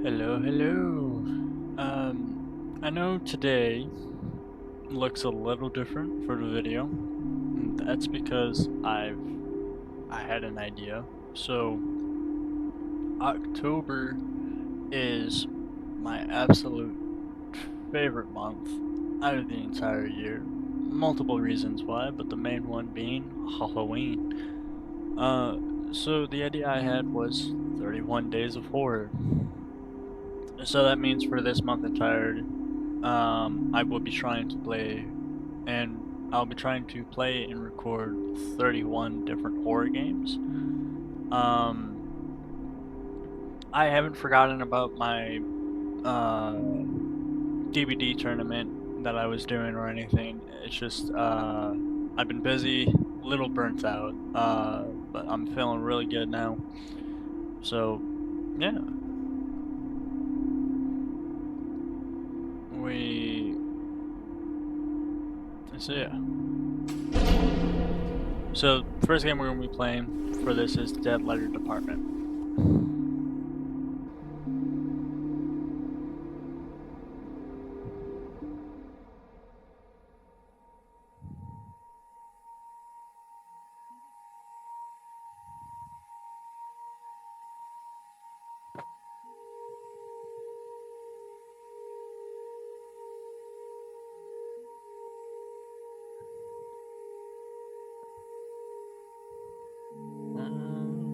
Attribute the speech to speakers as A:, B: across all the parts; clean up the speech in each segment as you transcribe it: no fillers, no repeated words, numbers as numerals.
A: Hello, hello. I know today looks a little different for the video. And that's because I had an idea. So October is my absolute favorite month out of the entire year. Multiple reasons why, but the main one being Halloween. Uh, so the idea I had was 31 days of horror. So that means for this month entirety, I will be trying to play, and I'll be trying to play and record 31 different horror games. I haven't forgotten about my DVD tournament that I was doing or anything. It's just I've been busy, little burnt out, but I'm feeling really good now. So yeah, we so yeah. So first game we're gonna be playing for this is Dead Letter Department.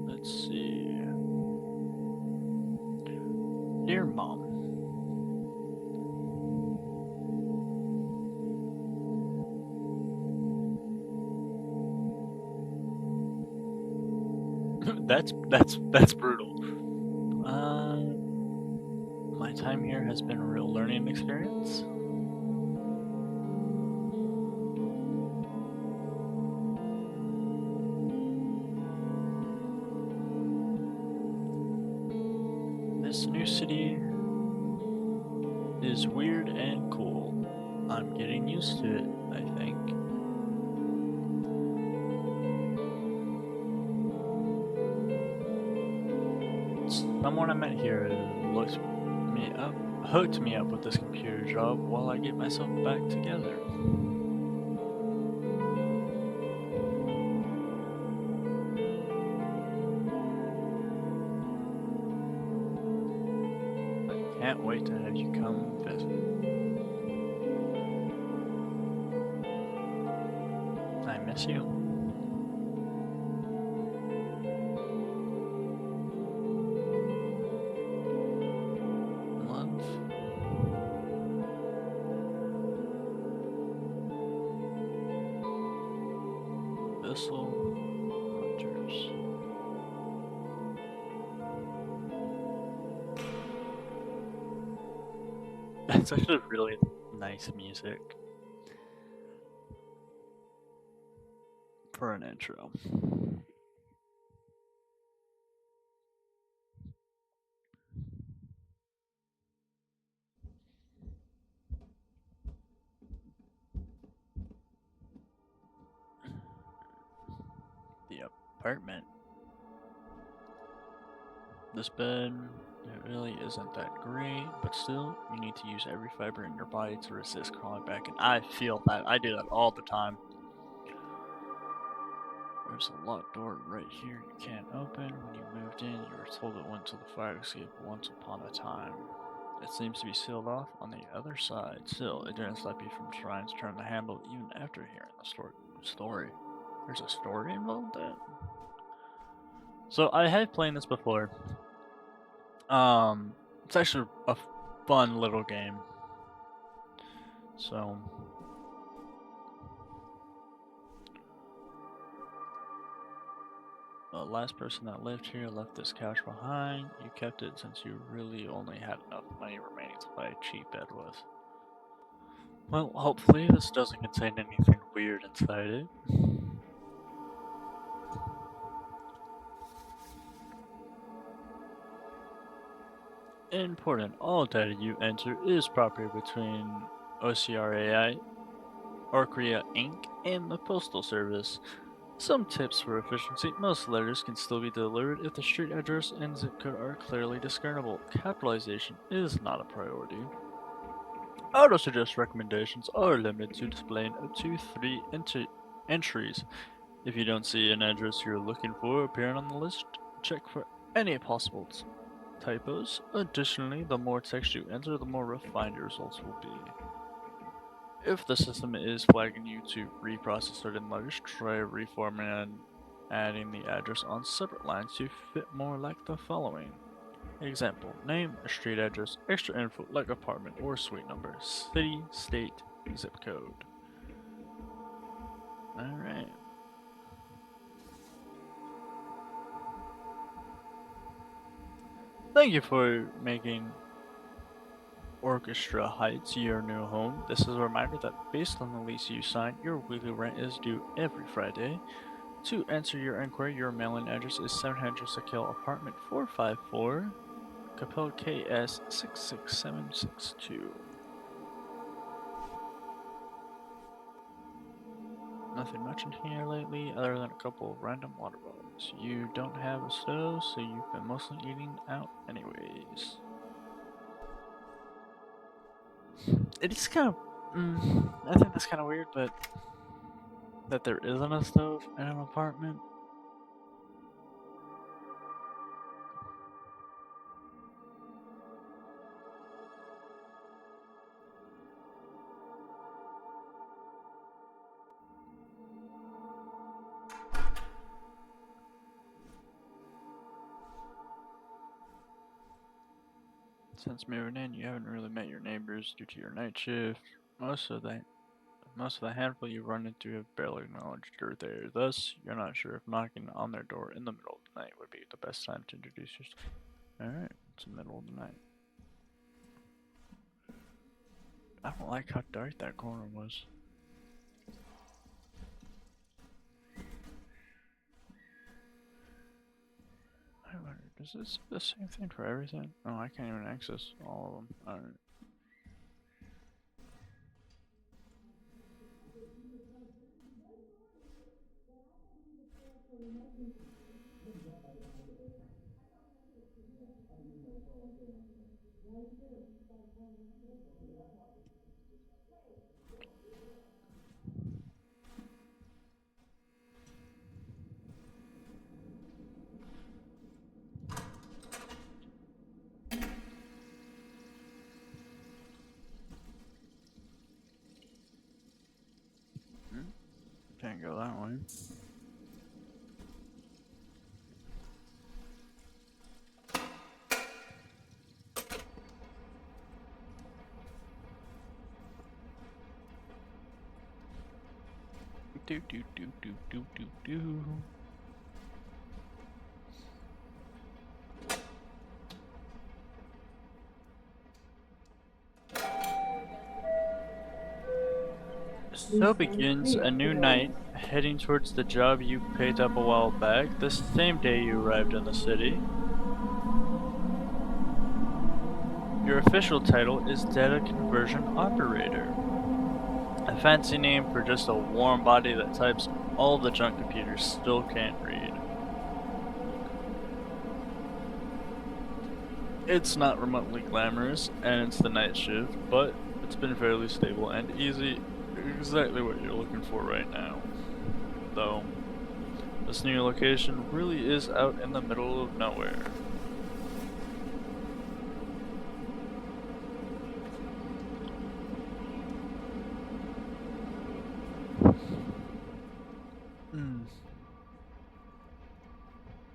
A: Let's see. Dear Mom. that's brutal. My time here has been a real learning experience. This new city is weird and cool. I'm getting used to it, I think. Someone I met here hooked me up with this computer job while I get myself back together. I can't wait to have you come visit. I miss you. Love. Thistle Hunters. That's actually really nice music for an intro. The apartment. This bed, it really isn't that great, but still, you need to use every fiber in your body to resist crawling back, and I feel that. I do that all the time. There's a locked door right here you can't open. When you moved in, you were told it went to the fire escape once upon a time. It seems to be sealed off on the other side. Still, it didn't stop you from trying to turn the handle even after hearing the story. There's a story involved there? So I have played this before. It's actually a fun little game. So, the last person that lived here left this couch behind. You kept it since you really only had enough money remaining to buy a cheap bed with. Well, hopefully this doesn't contain anything weird inside it. Important, all data you enter is property between OCRAI, Orkria Inc., and the Postal Service. Some tips for efficiency. Most letters can still be delivered if the street address and zip code are clearly discernible. Capitalization is not a priority. Auto-suggest recommendations are limited to displaying up to 3 entries. If you don't see an address you're looking for appearing on the list, check for any possible typos. Additionally, the more text you enter, the more refined your results will be. If the system is flagging you to reprocess certain letters, try reformatting and adding the address on separate lines to fit more like the following. Example, name, a street address, extra info like apartment or suite number, city, state, zip code. Alright. Thank you for making Orchestra Heights your new home. This is a reminder that based on the lease you signed, your weekly rent is due every Friday. To answer your inquiry, your mailing address is 700 Sakil Apartment 454, Capel KS 66762. Nothing much in here lately other than a couple of random water bottles. You don't have a stove, so you've been mostly eating out anyways. It is kind of, I think that's kind of weird, but that there isn't a stove in an apartment. Since moving in, you haven't really met your neighbors due to your night shift. Most of the handful you run into have barely acknowledged you're there. Thus, you're not sure if knocking on their door in the middle of the night would be the best time to introduce yourself. Alright, it's the middle of the night. I don't like how dark that corner was. I wonder, does this do the same thing for everything? Oh, I can't even access all of them. Alright. Can't go that way. Do do do do do do do. So begins a new night, heading towards the job you picked up a while back, the same day you arrived in the city. Your official title is Data Conversion Operator, a fancy name for just a warm body that types all the junk computers still can't read. It's not remotely glamorous, and it's the night shift, but it's been fairly stable and easy, exactly what you're looking for right now. Though, this new location really is out in the middle of nowhere.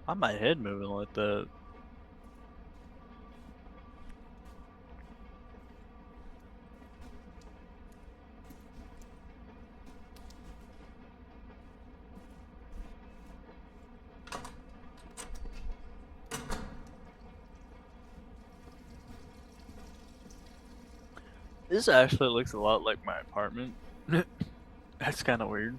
A: Why my head moving like that? This actually looks a lot like my apartment. That's kind of weird.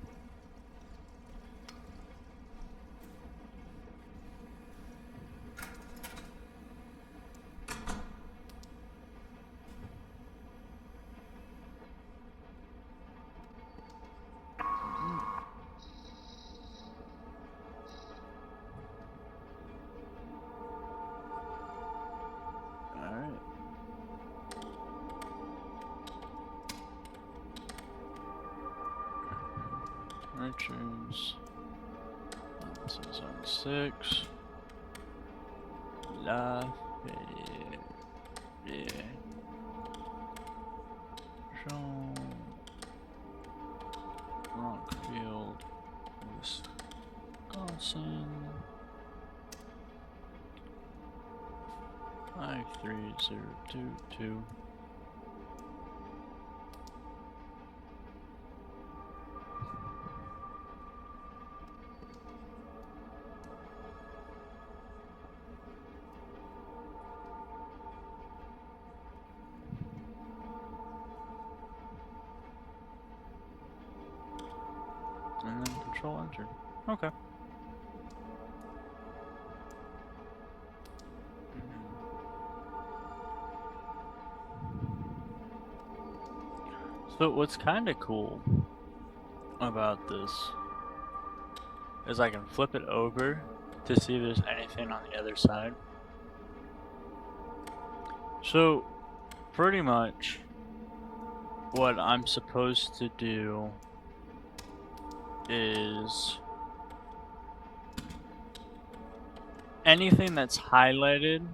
A: Oops. This is on 6. Lafayette. Jean. Rockfield. Wisconsin. 53022. And then control enter. Okay. So what's kind of cool about this is I can flip it over to see if there's anything on the other side. So pretty much what I'm supposed to do is anything that's highlighted,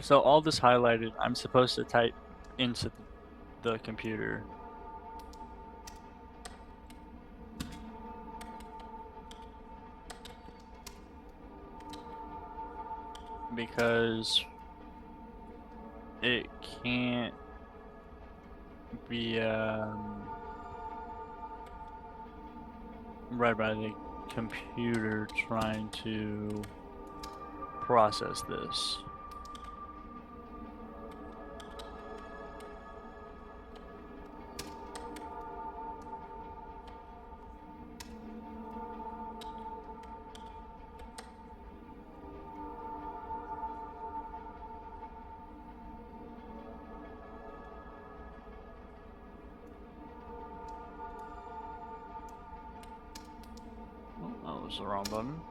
A: so all this highlighted, I'm supposed to type into the computer. Because it can't be read by the computer trying to process this. Oh, that was the wrong button.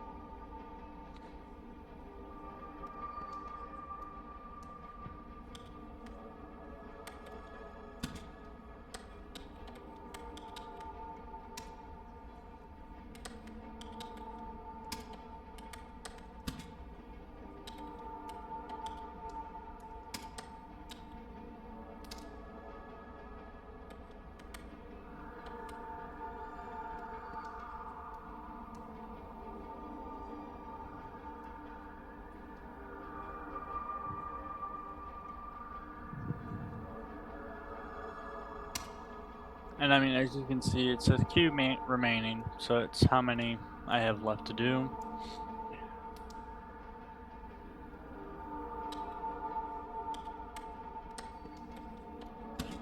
A: And I mean, as you can see, it says queue remaining, so it's how many I have left to do.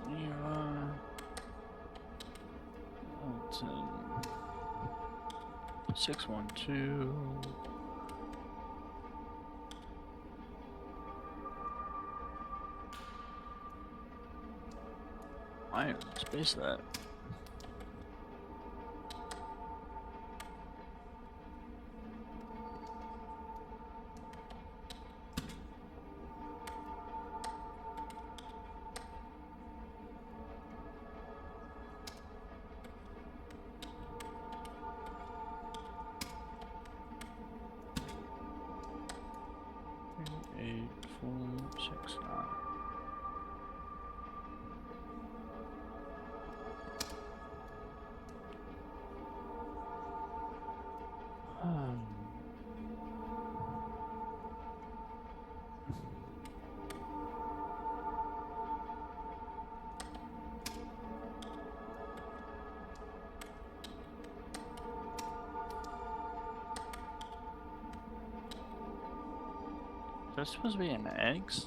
A: Geneva, Alton, 612. I didn't space that. Eight, 4, 6, 9. Is that supposed to be in eggs?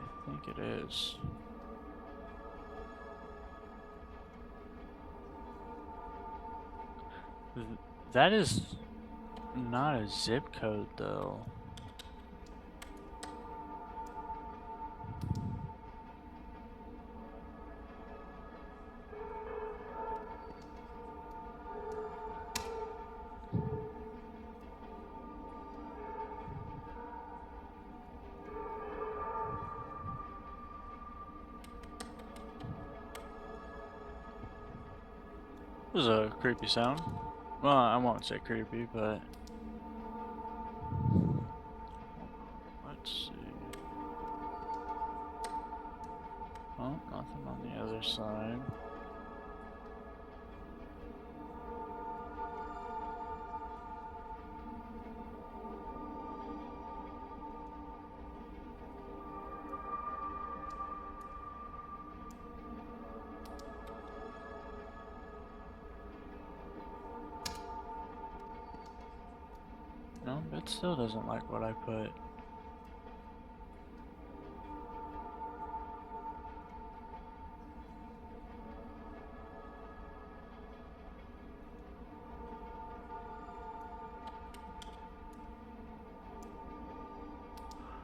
A: I think it is. That is not a zip code though. was a creepy sound. Well, I won't say creepy, but hold on, let's see. Oh, nothing on the other side. No, it still doesn't like what I put.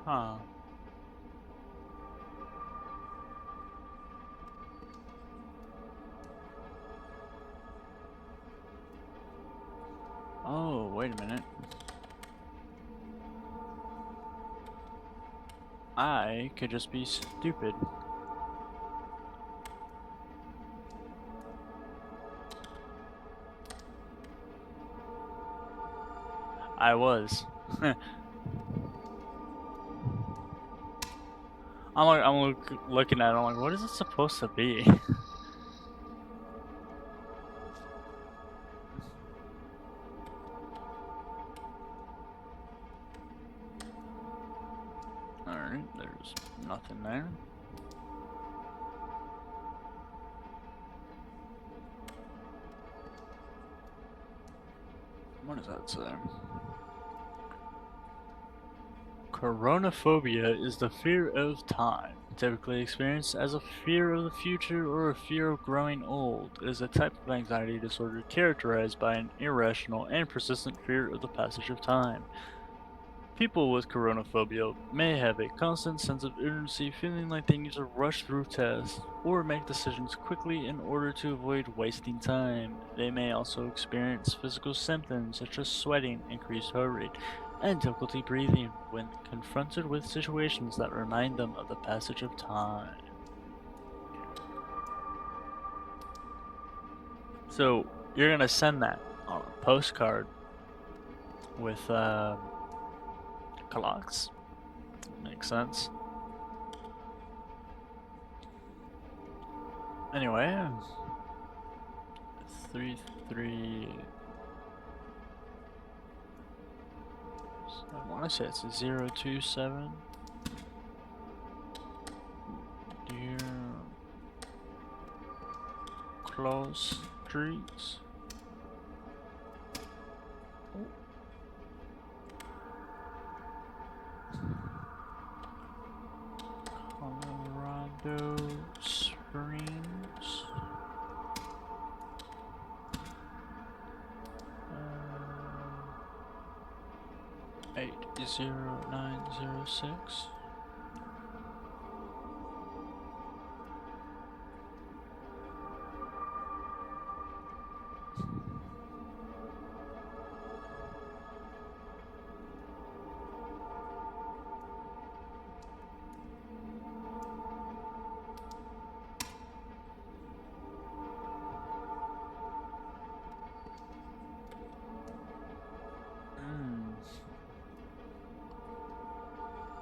A: Huh. Oh, wait a minute. I could just be stupid. I was. I'm looking at it, I'm like, what is it supposed to be? Alright, there's nothing there. What does that say? Chronophobia is the fear of time, typically experienced as a fear of the future or a fear of growing old. It is a type of anxiety disorder characterized by an irrational and persistent fear of the passage of time. People with chronophobia may have a constant sense of urgency, feeling like they need to rush through tasks or make decisions quickly in order to avoid wasting time. They may also experience physical symptoms such as sweating, increased heart rate, and difficulty breathing when confronted with situations that remind them of the passage of time. So, you're gonna send that on a postcard with clocks. Makes sense. Anyway, 3 3. I want to say it's a 027. Dear Close Streets. Oh. Colorado Springs. 80906.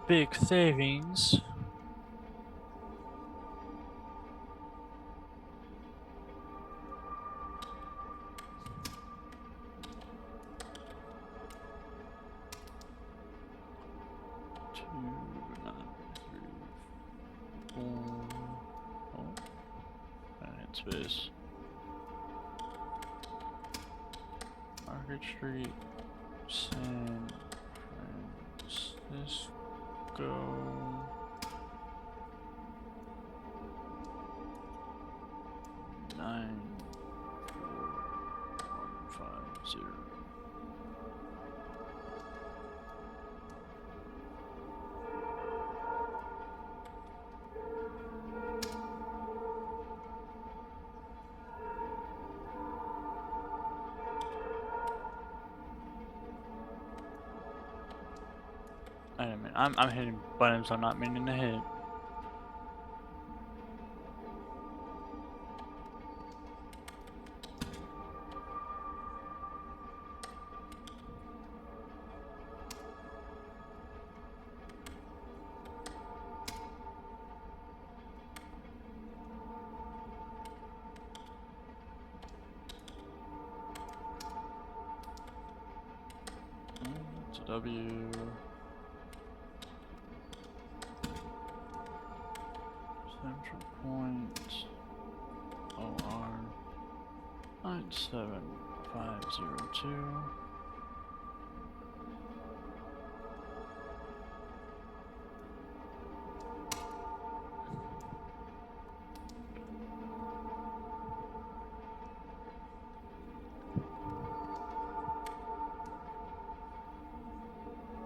A: Big savings. Two, nine, three, four. Oh, and space. Market Street, San Francisco. 94150. Wait a minute, I'm hitting buttons I'm not meaning to hit. W. Central point. OR 97502.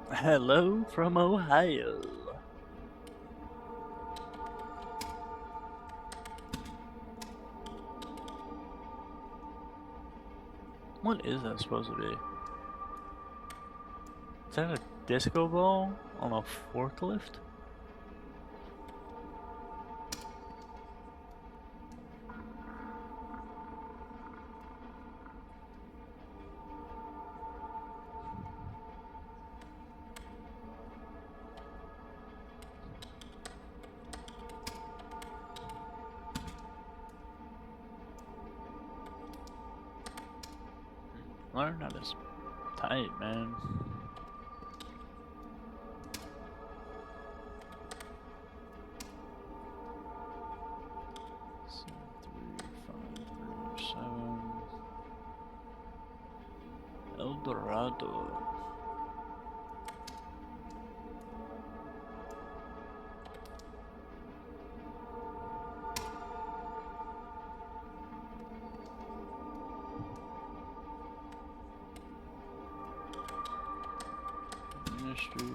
A: Hello from Ohio. What is that supposed to be? Is that a disco ball on a forklift? Learn how to tight, man. So 3537 El Dorado. Ministry of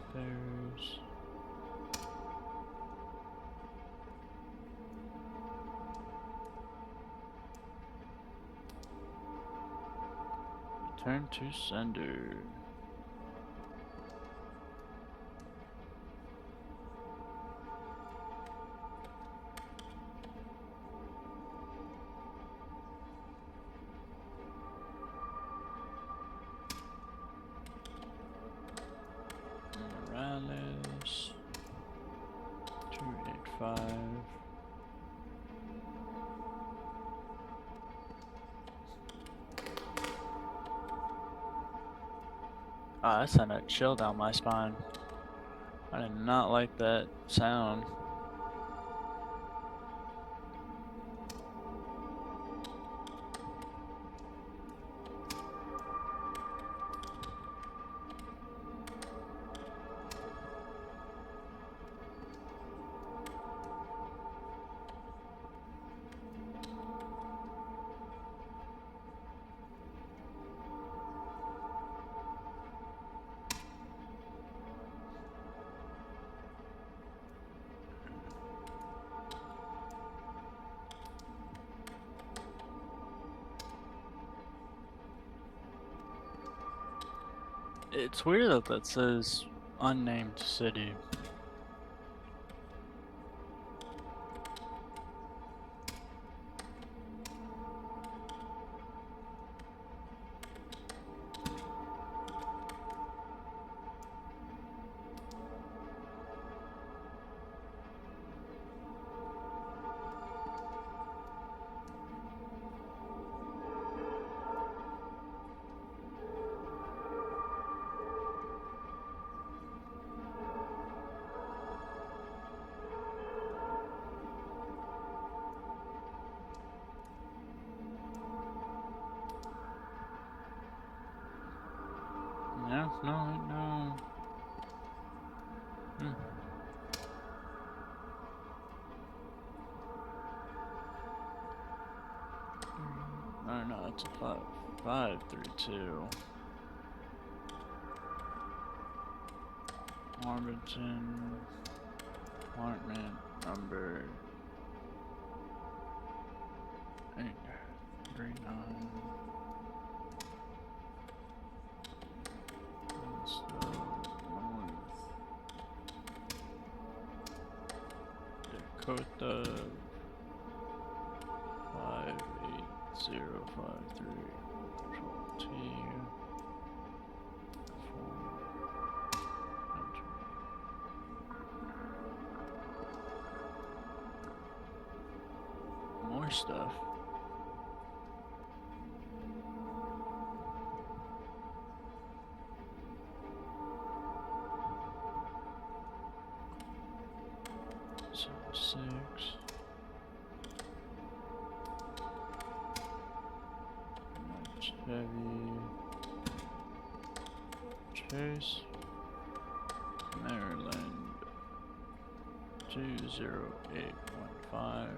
A: Affairs. Return to sender. Morales 285. Ah, that sent a chill down my spine. I did not like that sound. It's weird that that says unnamed city. No. No, it's a 532. Warburton apartment number 839. Dakota 58053. Control T. More stuff. 6. Chevy Chase, Maryland 20815.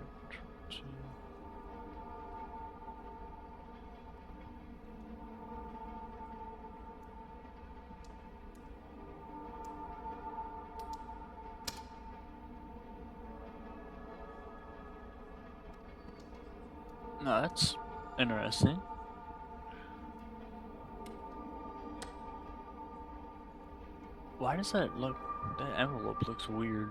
A: No, that's interesting. Why does that look? That envelope looks weird.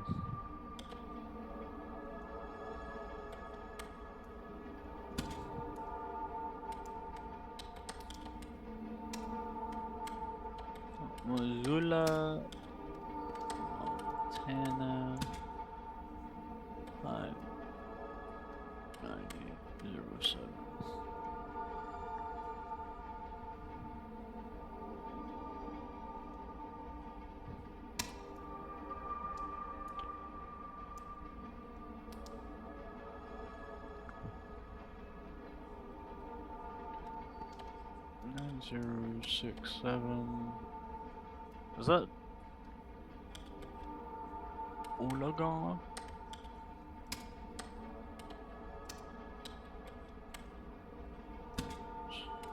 A: Missoula, Montana, 59807. Nine 067. Is that Oulagan?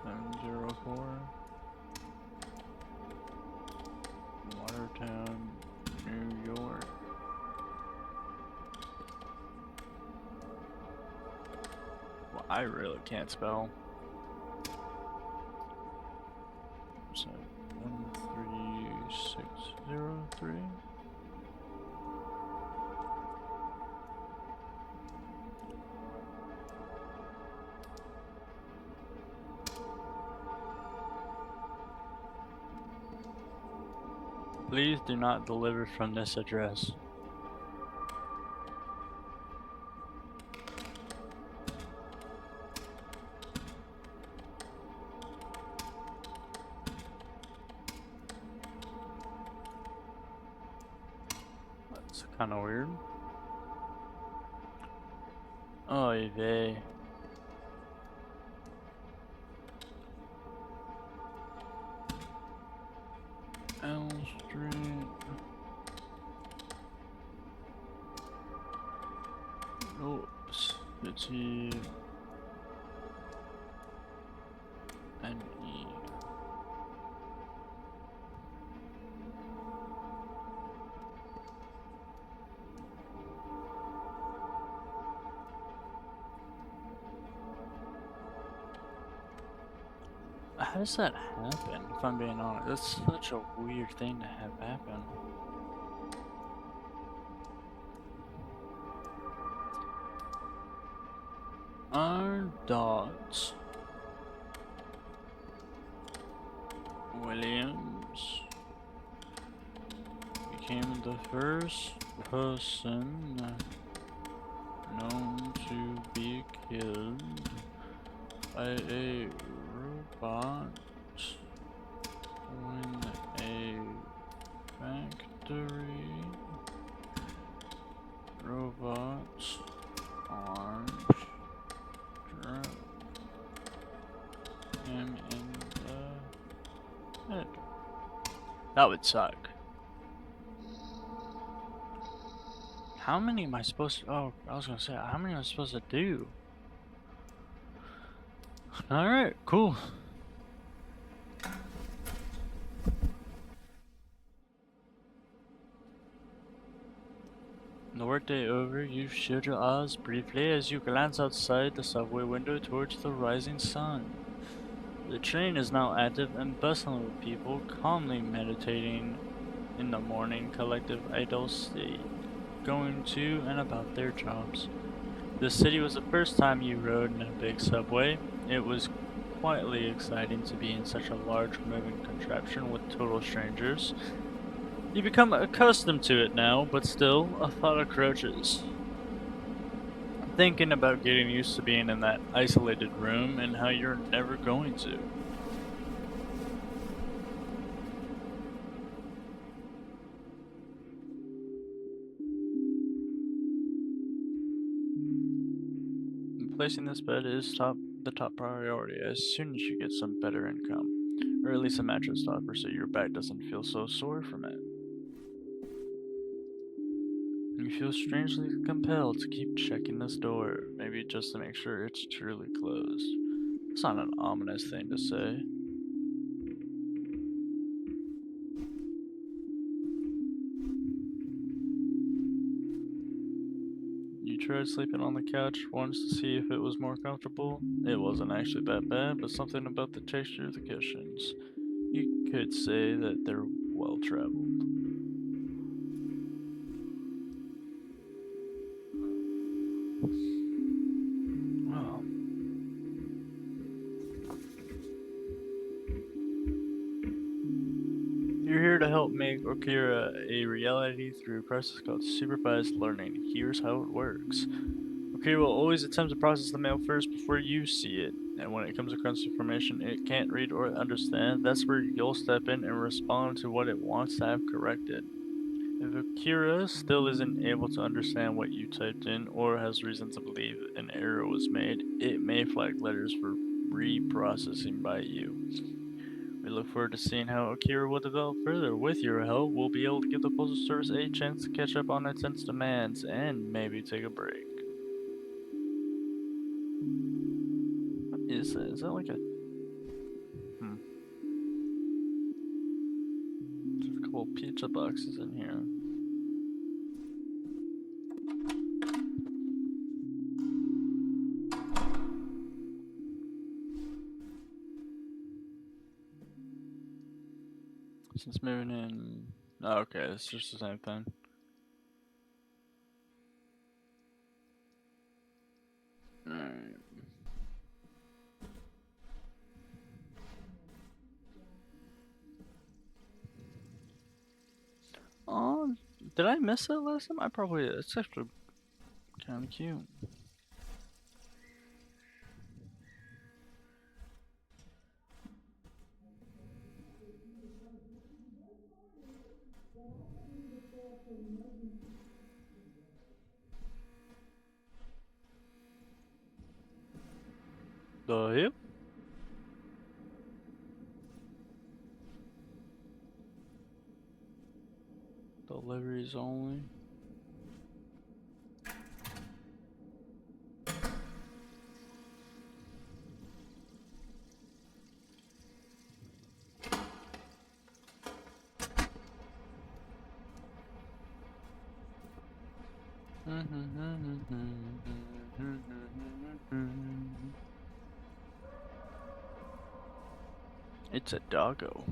A: 704. Watertown, New York. Well, I really can't spell. So 13603. Please do not deliver from this address. That's kind of weird. Oy vey. L Street. Oh, City. NE. How does that happen, if I'm being honest? That's such a weird thing to have happen. R. Dodds. Williams became the first person known to be killed by a robot when a factory robot's arms struck him in the head. That would suck. How many am I supposed to? Oh, I was gonna say, how many am I supposed to do? Alright, cool. The workday over, you shield your eyes briefly as you glance outside the subway window towards the rising sun. The train is now active and bustling with people calmly meditating in the morning collective idle state, going to and about their jobs. The city was the first time you rode in a big subway. It was quietly exciting to be in such a large moving contraption with total strangers. You become accustomed to it now, but still, a thought approaches. Thinking about getting used to being in that isolated room and how you're never going to. replacing this bed is the top priority as soon as you get some better income. Or at least a mattress topper so your back doesn't feel so sore from it. You feel strangely compelled to keep checking this door, maybe just to make sure it's truly closed. It's not an ominous thing to say. You tried sleeping on the couch once to see if it was more comfortable. It wasn't actually that bad, but something about the texture of the cushions. You could say that they're well traveled. Well, you're here to help make Okira a reality through a process called supervised learning. Here's how it works. Okira will always attempt to process the mail first before you see it, and when it comes across information it can't read or understand, that's where you'll step in and respond to what it wants to have corrected. If Akira still isn't able to understand what you typed in or has reason to believe an error was made, it may flag letters for reprocessing by you. We look forward to seeing how Akira will develop further. With your help, we'll be able to give the Postal Service a chance to catch up on its demands and maybe take a break. What is that? Is that like a... There's a couple pizza boxes in here. Since moving in... Oh, okay, it's just the same thing. Alright. Oh, did I miss that last time? I probably did. It's actually kind of cute. The hip? Deliveries only. It's a doggo.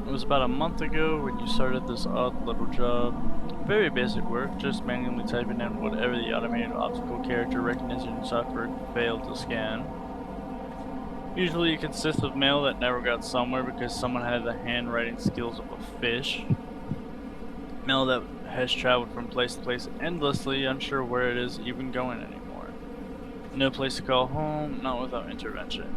A: It was about a month ago when you started this odd little job. Very basic work, just manually typing in whatever the automated optical character recognition software failed to scan. Usually it consists of mail that never got somewhere because someone had the handwriting skills of a fish. Mail that has traveled from place to place endlessly, unsure where it is even going anymore. No place to call home, not without intervention.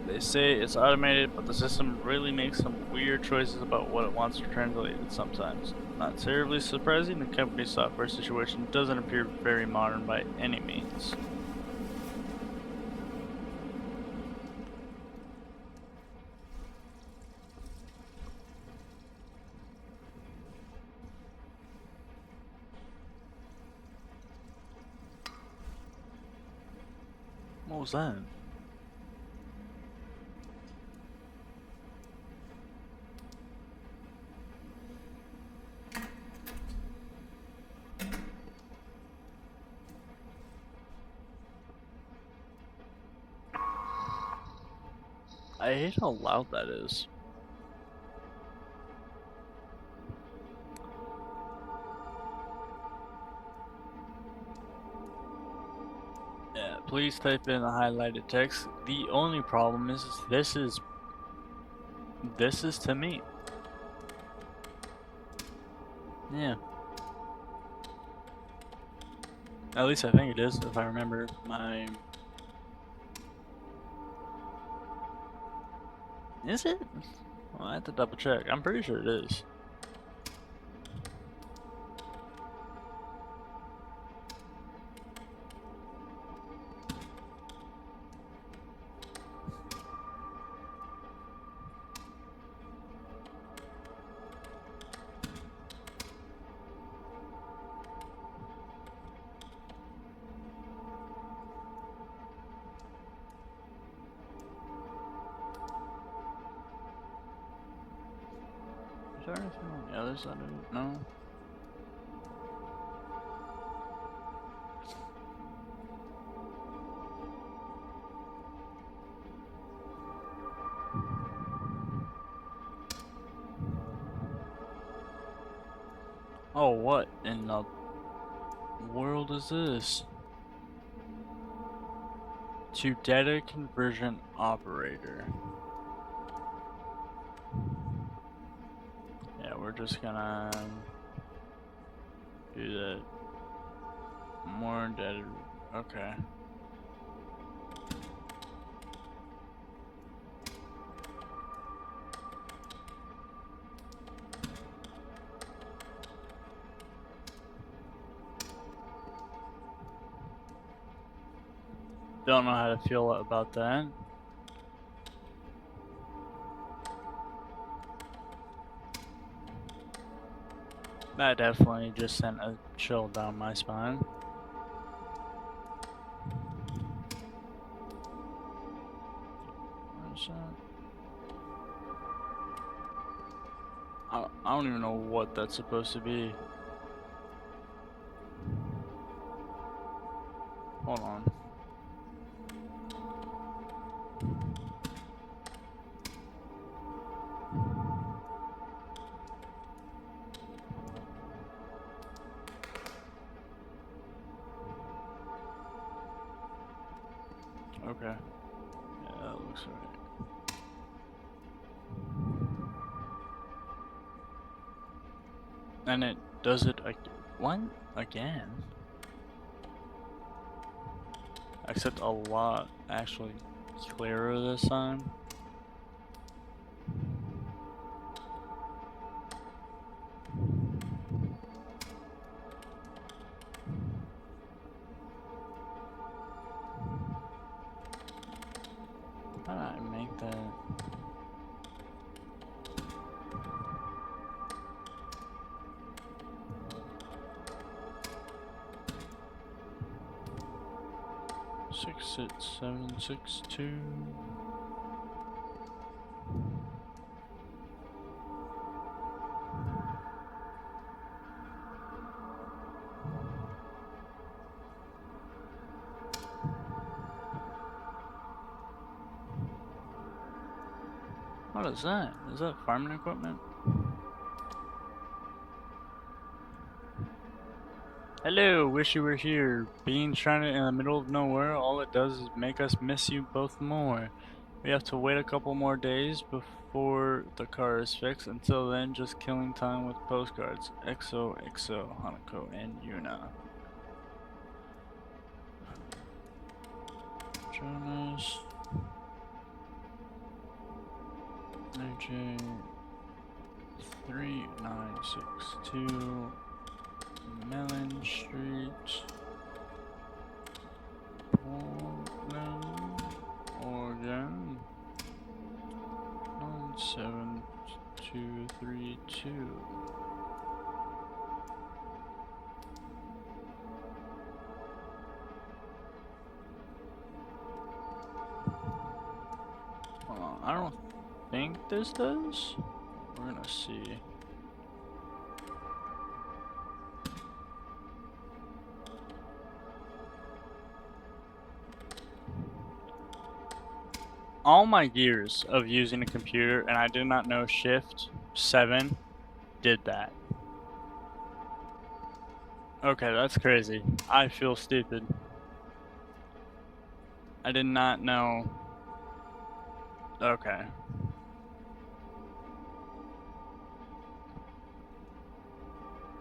A: They say it's automated, but the system really makes some weird choices about what it wants translated sometimes. Not terribly surprising, the company's software situation doesn't appear very modern by any means. What was that? I hate how loud that is. Yeah, please type in the highlighted text. The only problem is this is to me. Yeah. At least I think it is, if I remember my... Is it? Well, I have to double check. I'm pretty sure it is. there anything on the other side of it? No? Oh, what in the world is this? To data conversion operator. Yeah, we're just gonna do that. More data. Okay. Don't know how to feel about that. That definitely just sent a chill down my spine. What is that? I don't even know what that's supposed to be. Hold on. Okay. Yeah, that looks right. And it does it what? Again? Except a lot actually clearer this time. How did I make that? Six, 7, 6, 2. What is that? Is that farming equipment? Hello, wish you were here. Being stranded in the middle of nowhere, all it does is make us miss you both more. We have to wait a couple more days before the car is fixed. Until then, just killing time with postcards. XOXO, Hanako, and Yuna. Jonas. AJ. 3962. Mellon Street. Portland, Oregon 97232. Hold on, I don't think this does. We're gonna see. All my years of using a computer, and I did not know Shift 7 did that. Okay, that's crazy. I feel stupid. I did not know. Okay.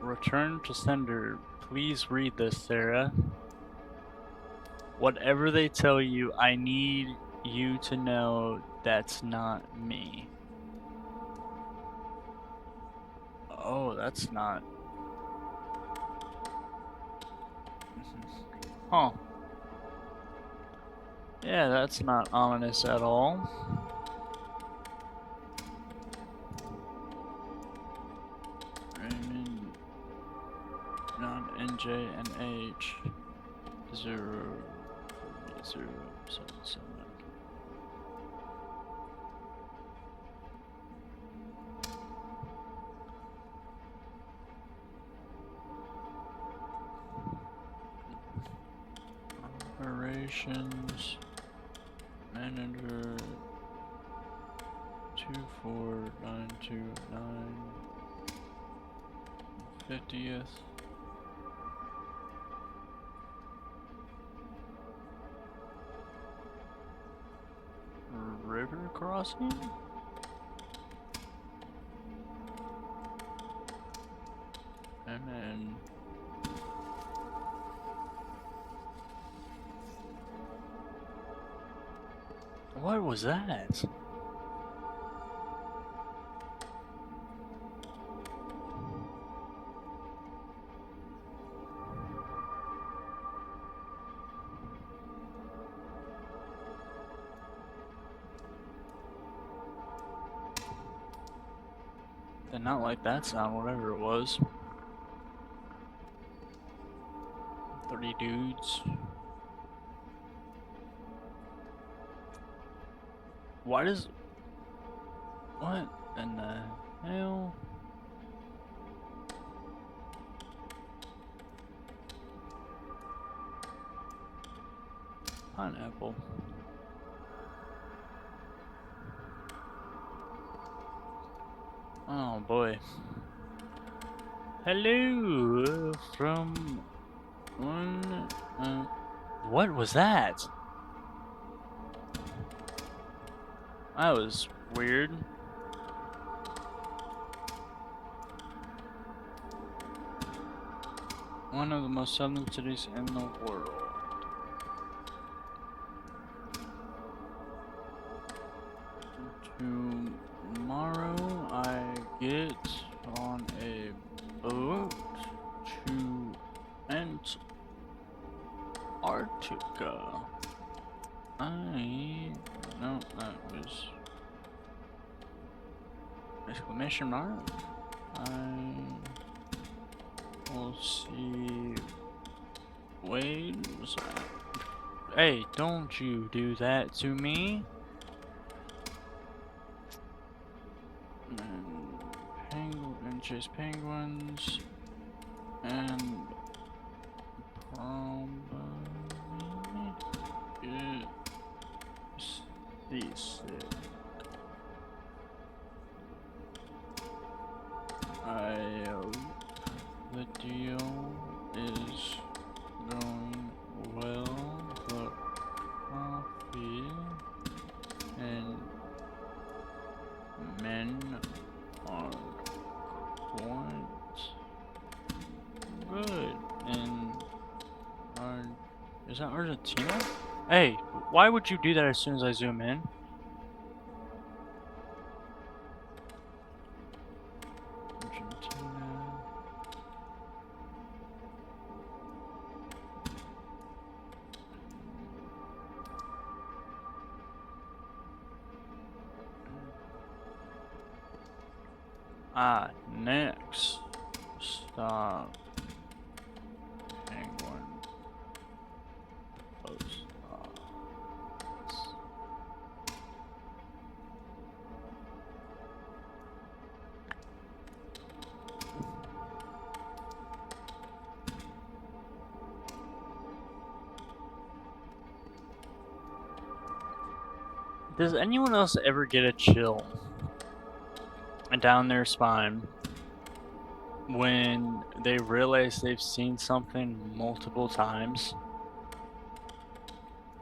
A: Return to sender. Please read this, Sarah. Whatever they tell you, I need you to know that's not me. Oh, that's not. Huh. Yeah, that's not ominous at all. Raymond, non-NJ and H. 04077. Operations Manager 24929 50th. River crossing? And then what was that? Did not like that sound, whatever it was. 30 dudes. Why does... What in the hell? Pineapple. Oh boy. Hello from one. What was that? That was weird. One of the most southern cities in the world. Tomorrow I get on a boat to Antarctica. No, that was exclamation mark. I will see waves. Hey, don't you do that to me. And chase penguins and probably get seasick. I hope the deal is going well. The coffee and men are quite good in is that Argentina? Hey, why would you do that as soon as I zoom in? Argentina. Next stop. Penguin post office. Does anyone else ever get a chill down their spine when they realize they've seen something multiple times?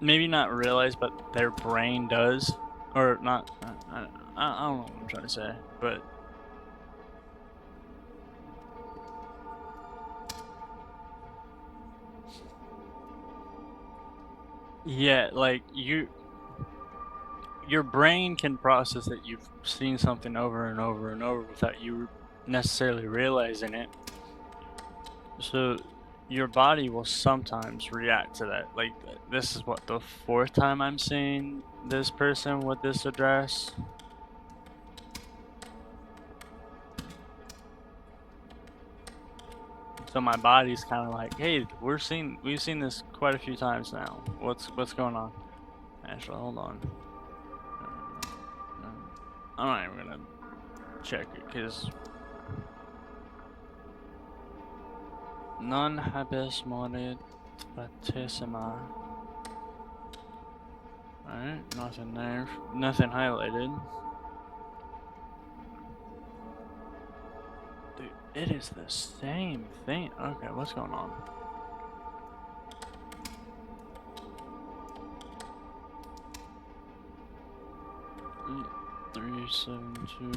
A: Maybe not realize, but their brain does, or not. I don't know what I'm trying to say, but yeah, like your brain can process that you've seen something over and over and over without you necessarily realizing it. So your body will sometimes react to that. Like this is what the fourth time I'm seeing this person with this address. So my body's kind of like, hey, we've seen this quite a few times now. What's going on? Actually, hold on. I'm not even gonna check it because non habes monet platissima. Alright, nothing there. Nothing highlighted. Dude, it is the same thing. Okay, what's going on? Mm, 372.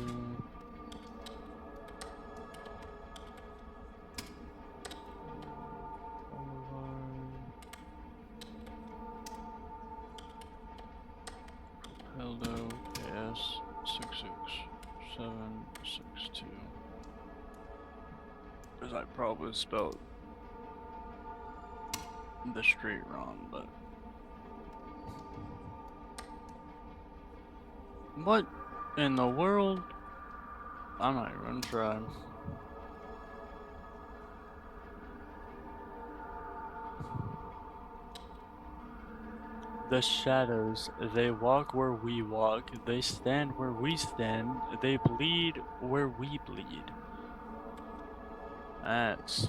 A: Hello, KS 66762. Because I probably spelled the street wrong, but. What in the world? I'm not even gonna try. The shadows, they walk where we walk, they stand where we stand, they bleed where we bleed. That's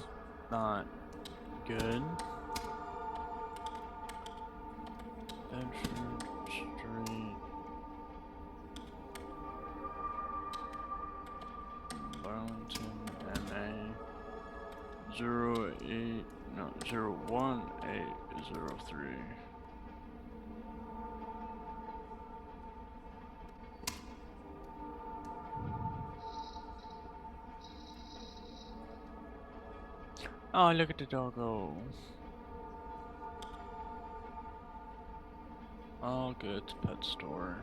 A: not good. Bedford Street, Burlington, MA, 01803. Oh, look at the doggo. Oh, good, pet store.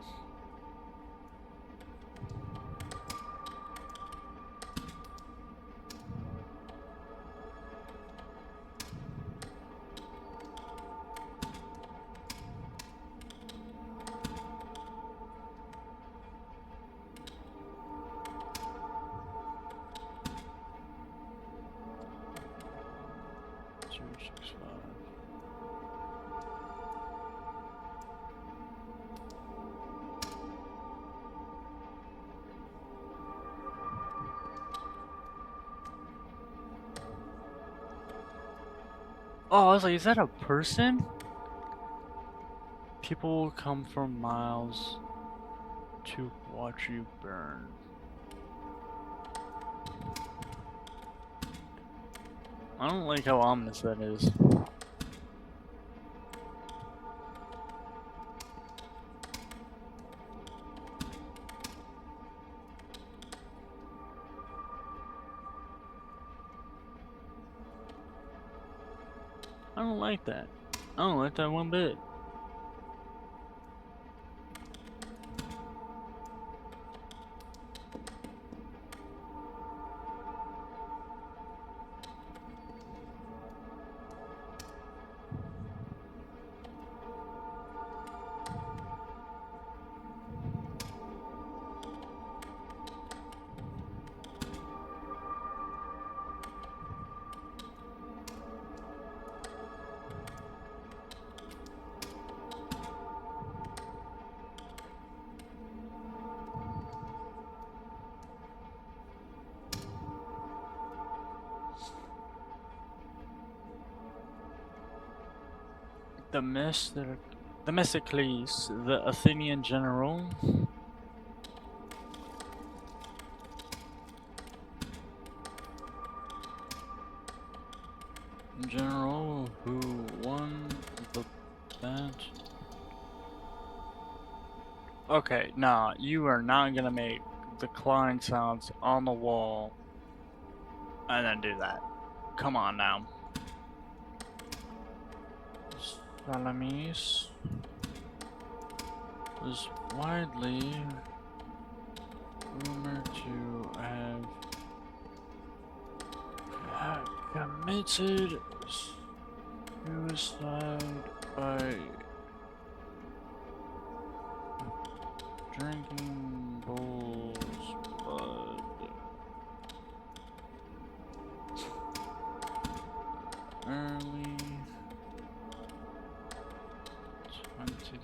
A: Oh, I was like, is that a person? People will come from miles to watch you burn. I don't like how ominous that is. I don't like that. I don't like that one bit. Themistocles, the Athenian general. General who won the match. Okay, nah, you are not gonna make decline sounds on the wall and then do that. Come on now. Salamis was widely rumored to have committed suicide by drinking bull's blood. Early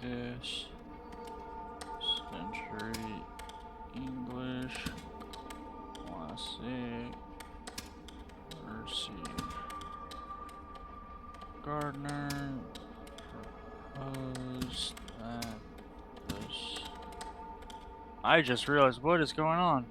A: 20th century English classic Percy Gardner proposed that I just realized what is going on.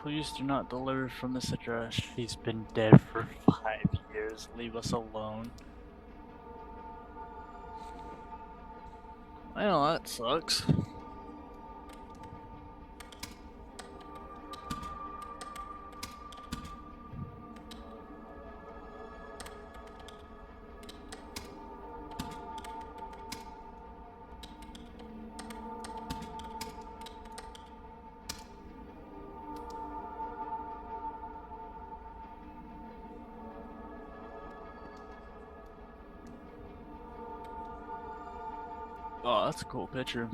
A: Please do not deliver from this address. She's been dead for 5 years. Leave us alone. Well, that sucks. Oh, that's a cool picture.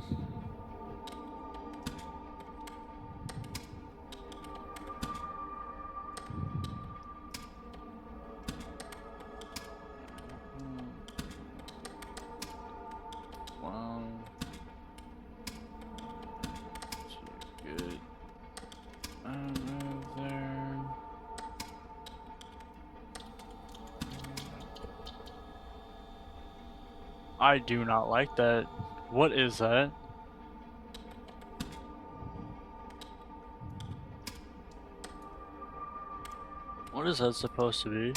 A: Wow. Too good. Move there. I do not like that. What is that? What is that supposed to be?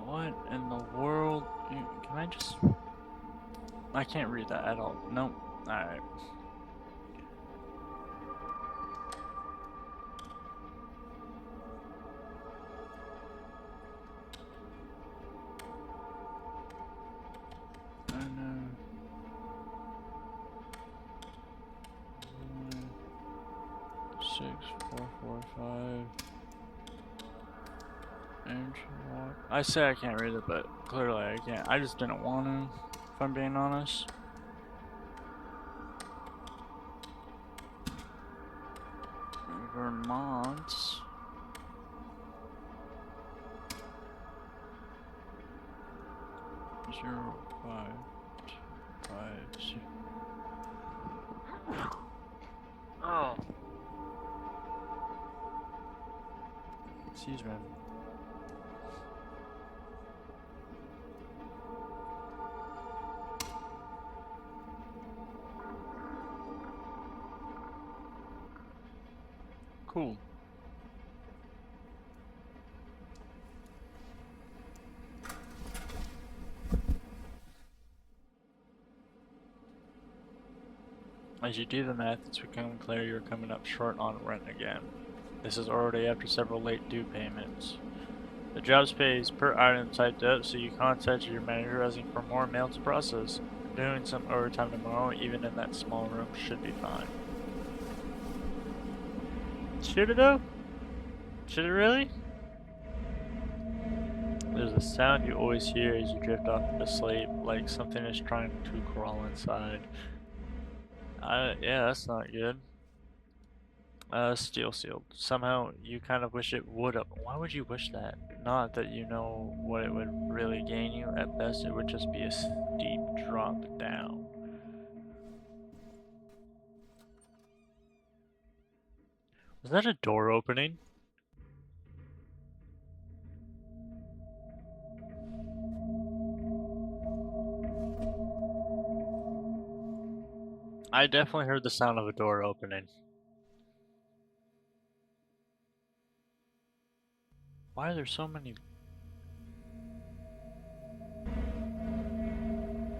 A: What in the world? Can I just... I can't read that at all. Nope. Alright. And, 6445 inch walk. I say I can't read it, but clearly I can't. I just didn't want to, if I'm being honest. Vermont. 0556. Oh. Excuse me. Cool. As you do the math, it's becoming clear you're coming up short on rent again. This is already after several late due payments. The jobs pays per item typed up, so you contacted your manager asking for more mail to process. Doing some overtime tomorrow, even in that small room, should be fine. Should it though? Should it really? There's a sound you always hear as you drift off into sleep, like something is trying to crawl inside. Yeah, that's not good. Steel sealed. Somehow you kind of wish it would have. Why would you wish that? Not that you know what it would really gain you. At best, it would just be a steep drop down. Was that a door opening? I definitely heard the sound of a door opening. Why are there so many?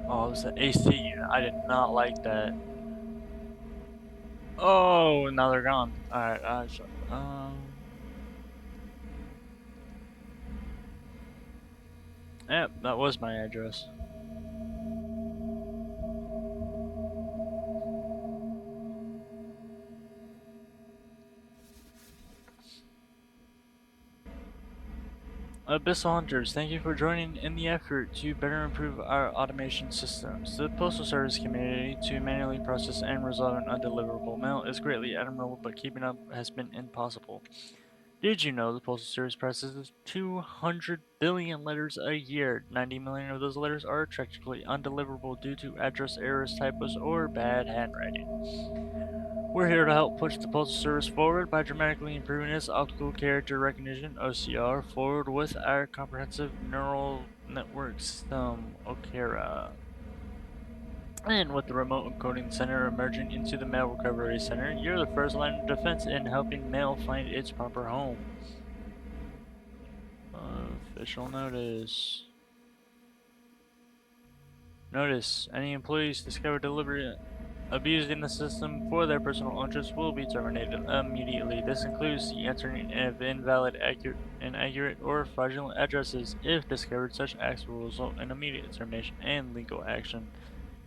A: Oh, it was the AC unit. I did not like that. Oh, now they're gone. Alright, yep, that was my address. Abyssal Hunters, thank you for joining in the effort to better improve our automation systems. The Postal Service community to manually process and resolve an undeliverable mail is greatly admirable, but keeping up has been impossible. Did you know the Postal Service processes 200 billion letters a year? 90 million of those letters are tragically undeliverable due to address errors, typos, or bad handwriting. We're here to help push the Postal Service forward by dramatically improving its optical character recognition (OCR) forward with our comprehensive neural network system (OCARA). And with the Remote Encoding Center emerging into the Mail Recovery Center, you're the first line of defense in helping mail find its proper home. Official notice. Notice, any employees discovered deliberately abusing the system for their personal interests will be terminated immediately. This includes the entering of invalid, inaccurate, or fraudulent addresses. If discovered, such acts will result in immediate termination and legal action.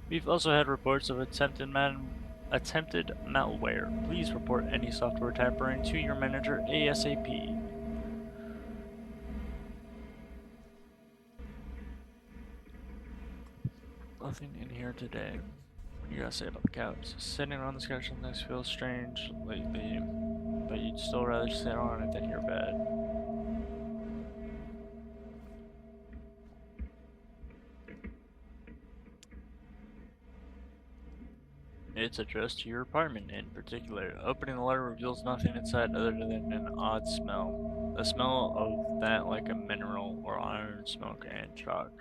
A: We've also had reports of attempted malware. Please report any software tampering to your manager ASAP. Nothing in here today. What do you gotta say about the couch? Sitting on this couch sometimes feels strange lately, but you'd still rather sit on it than your bed. It's addressed to your apartment in particular. Opening the letter reveals nothing inside other than an odd smell. The smell of that like a mineral or iron, smoke, and chalk.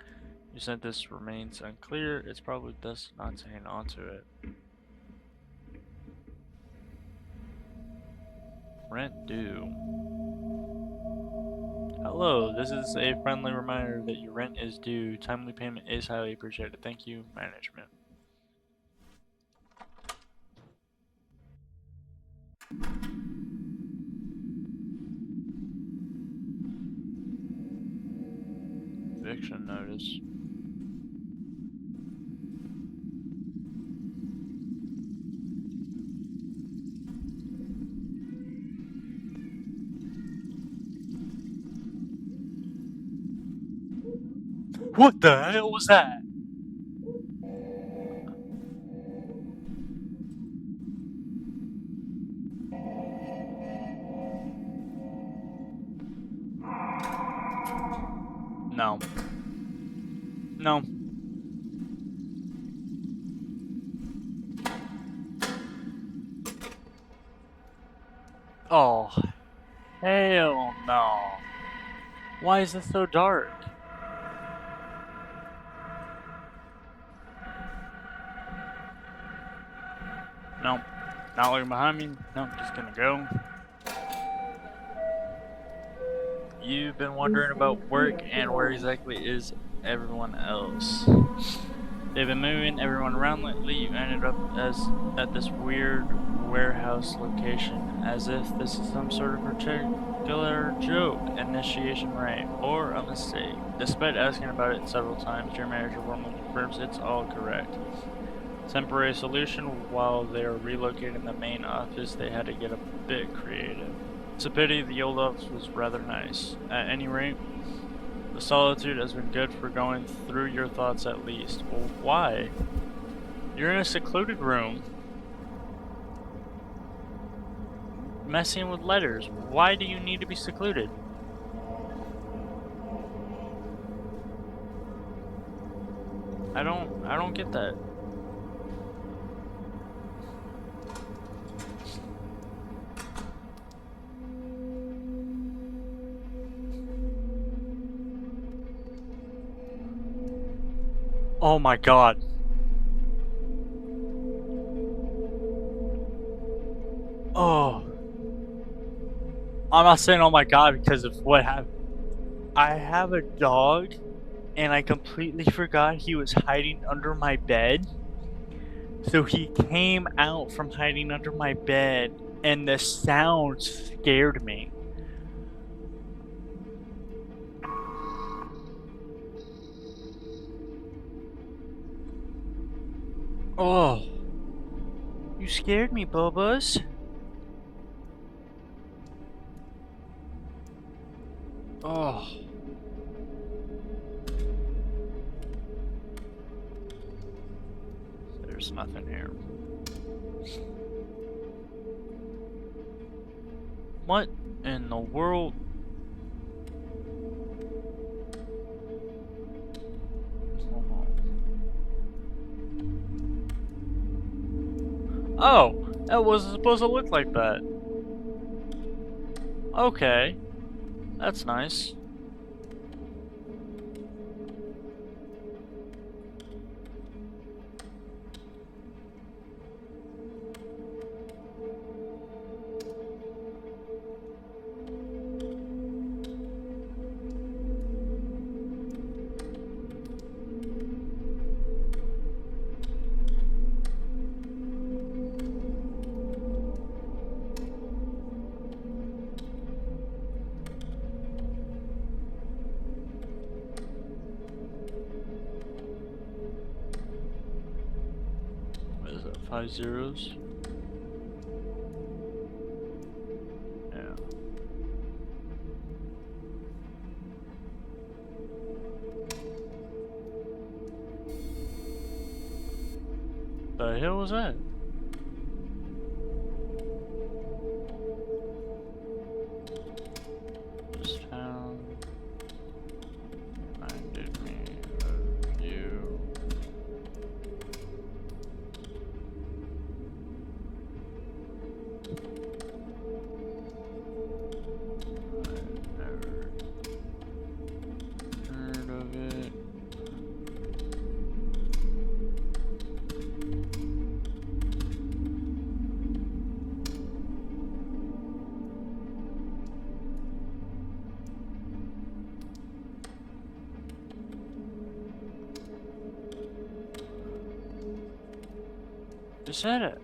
A: You said this remains unclear. It's probably best not to hang on to it. Rent due. Hello, this is a friendly reminder that your rent is due. Timely payment is highly appreciated. Thank you, management. Eviction notice. What the hell was that? No. No. Oh, hell no. Why is it so dark? No. Not looking behind me. No, I'm just gonna go. You've been wondering about work and where exactly is everyone else? They've been moving everyone around lately. You ended up at this weird warehouse location, as if this is some sort of particular joke, initiation rite, or a mistake. Despite asking about it several times, your manager warmly confirms it's all correct. Temporary solution: while they are relocating the main office, they had to get a bit creative. It's a pity, the old office was rather nice. At any rate, the solitude has been good for going through your thoughts at least. Well, why? You're in a secluded room, messing with letters. Why do you need to be secluded? I don't get that. Oh my god. I'm not saying oh my god because of what happened. I have a dog and I completely forgot he was hiding under my bed. So he came out from hiding under my bed and the sound scared me. Oh, you scared me, Bubba's. Oh. There's nothing here. What in the world? Oh, that wasn't supposed to look like that. Okay, that's nice. What is that, 5 zeros? Yeah. The hell was that? This town reminded me of you. I've never heard of it. Is that it?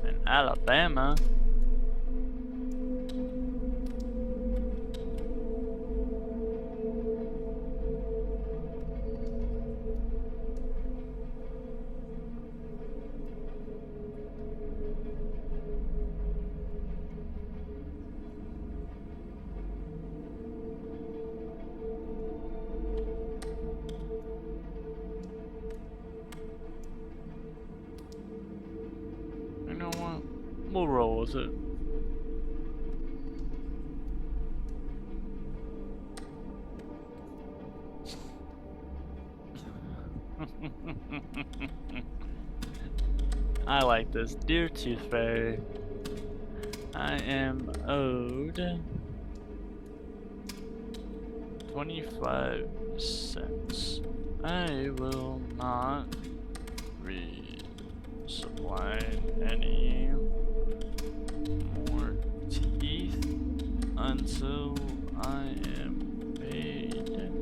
A: In Alabama? You know what? We'll roll with it. I like this. Dear Tooth Fairy, I am owed 25 cents. I will not resupply any more teeth until I am paid.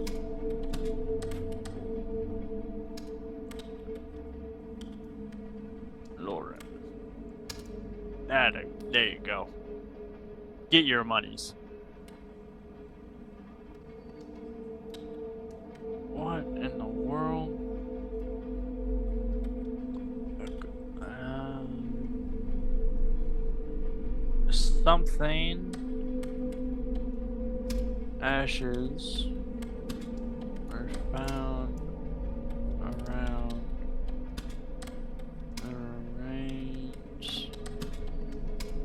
A: Lauren. There you go. Get your monies. What in the world? Something. Ashes were found around the remains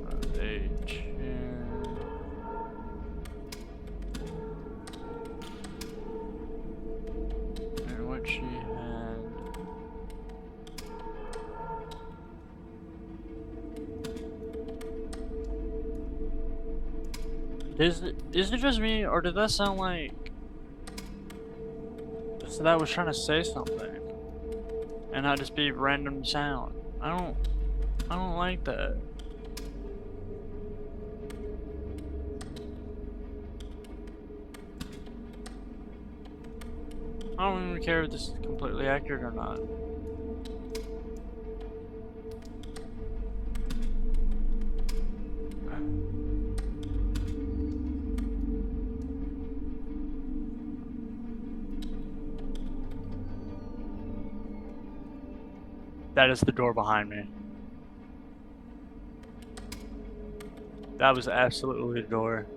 A: of a chair. And what she had. Is it just me, or did that sound like So that was trying to say something, and not just be random sound. I don't like that. I don't even care if this is completely accurate or not. That is the door behind me. That was absolutely the door.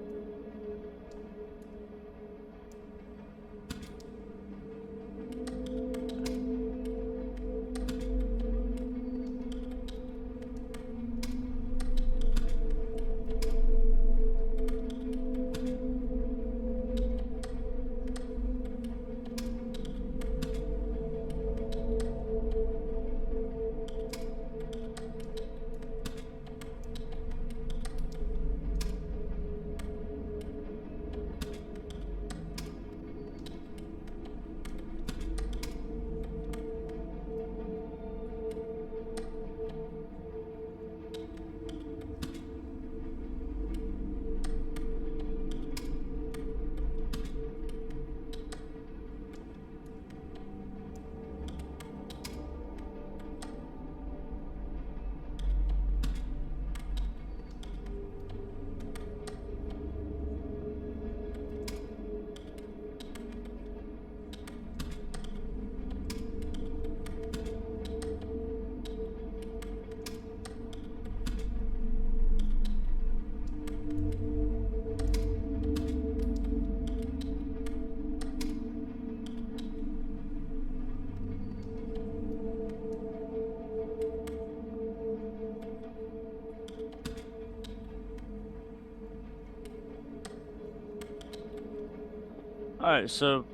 A: Alright, so,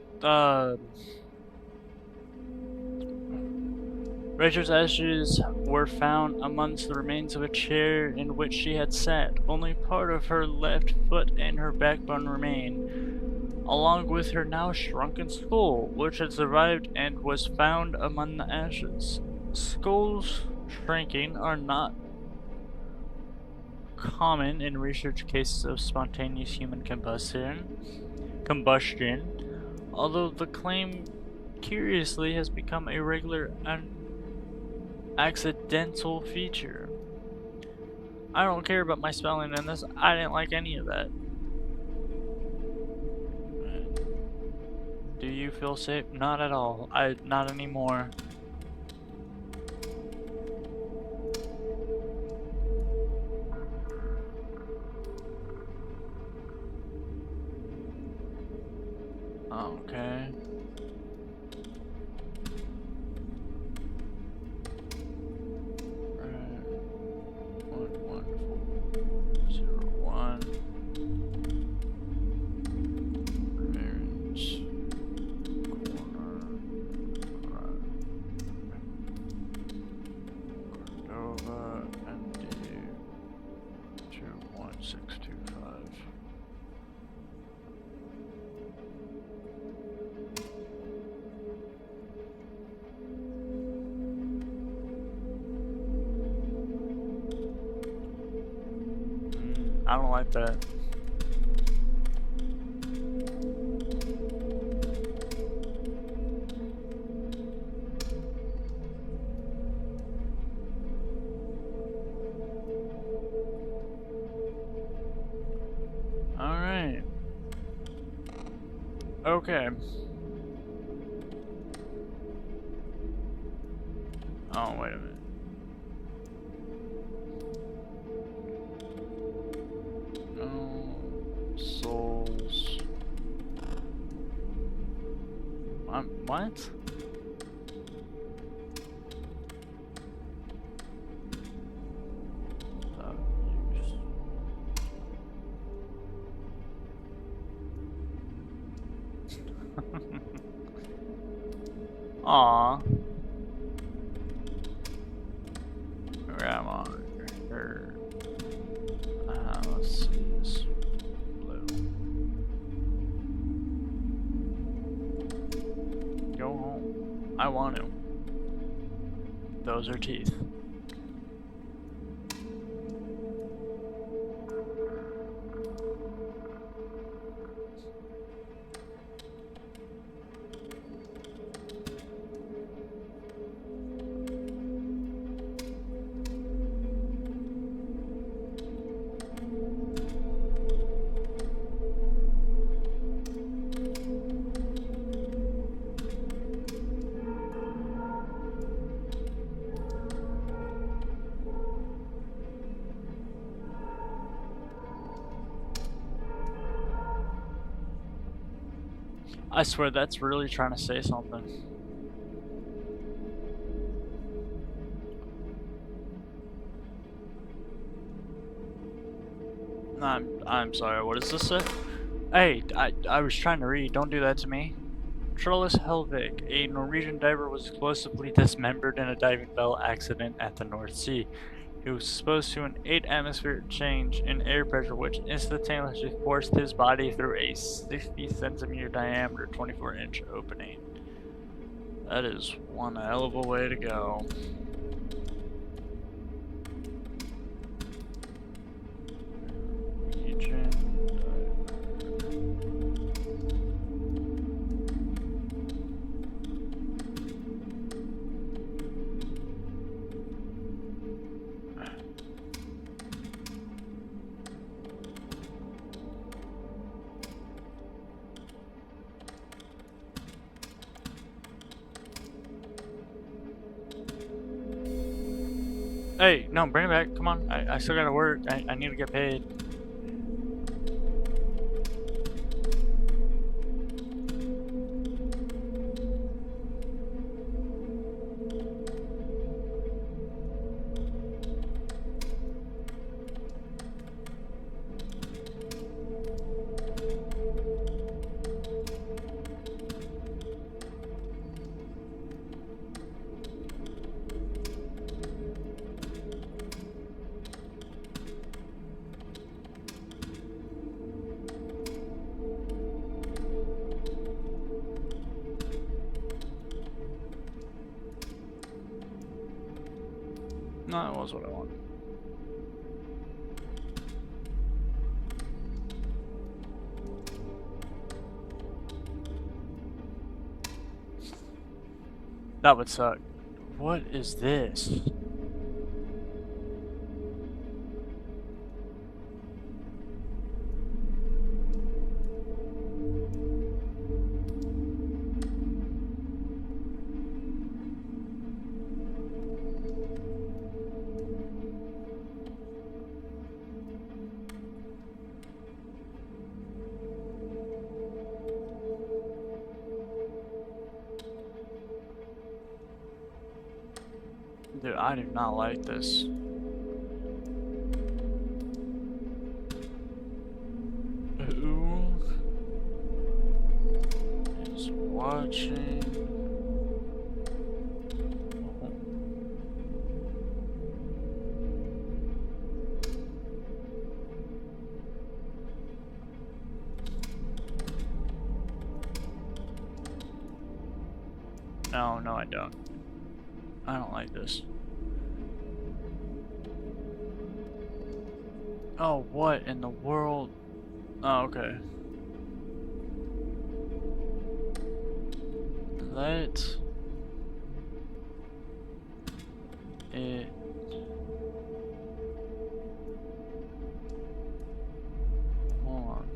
A: Rachel's ashes were found amongst the remains of a chair in which she had sat. Only part of her left foot and her backbone remain, along with her now shrunken skull, which had survived and was found among the ashes. Skulls shrinking are not common in research cases of spontaneous human combustion, although the claim curiously has become a regular and accidental feature. I don't care about my spelling in this. I didn't like any of that. Do you feel safe? Not at all. Not anymore. Okay. I don't like that. Alright. Okay. Oh, wait a minute. Souls. What? Aww. Grandma. Let's see this. Blue. Go go home. I want to. Those are teeth. I swear that's really trying to say something. I'm sorry, what does this say? Hey, I was trying to read, don't do that to me. Charles Helvig, a Norwegian diver, was explosively dismembered in a diving bell accident at the North Sea. He was exposed to an 8 atmospheric change in air pressure which instantaneously forced his body through a 60 centimeter diameter, 24-inch opening. That is one hell of a way to go. Norwegian diver. Hey, no, bring it back. Come on. I still gotta work. I need to get paid. No, that was what I wanted. That would suck. What is this? Dude, I do not like this. Who is watching? No, no, I don't. I don't like this. Oh, what in the world? Oh, okay. Let it hold on.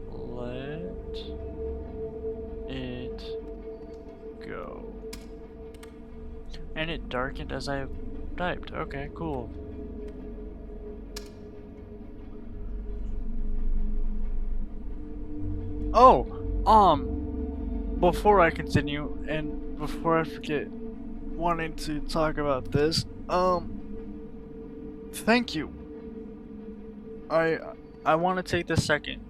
A: Let it go. And it darkened as I typed. Okay, cool. Oh, before I continue and before I forget wanting to talk about this, thank you. I I want to take this second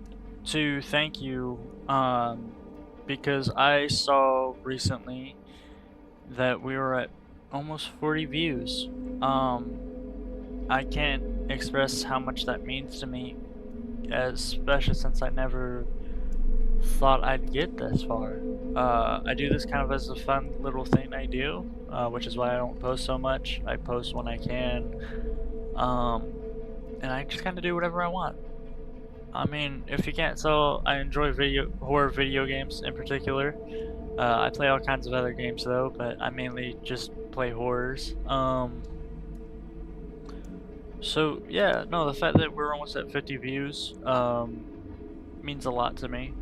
A: to thank you, because I saw recently that we were at almost 40 views. I can't express how much that means to me, especially since I never thought I'd get this far. I do this kind of as a fun little thing I do, which is why I don't post so much. I post when I can, um, and I just kind of do whatever I want. I mean, if you can't, so I enjoy horror video games in particular. I play all kinds of other games though, but I mainly just play horrors. So yeah, no, the fact that we're almost at 50 views, means a lot to me,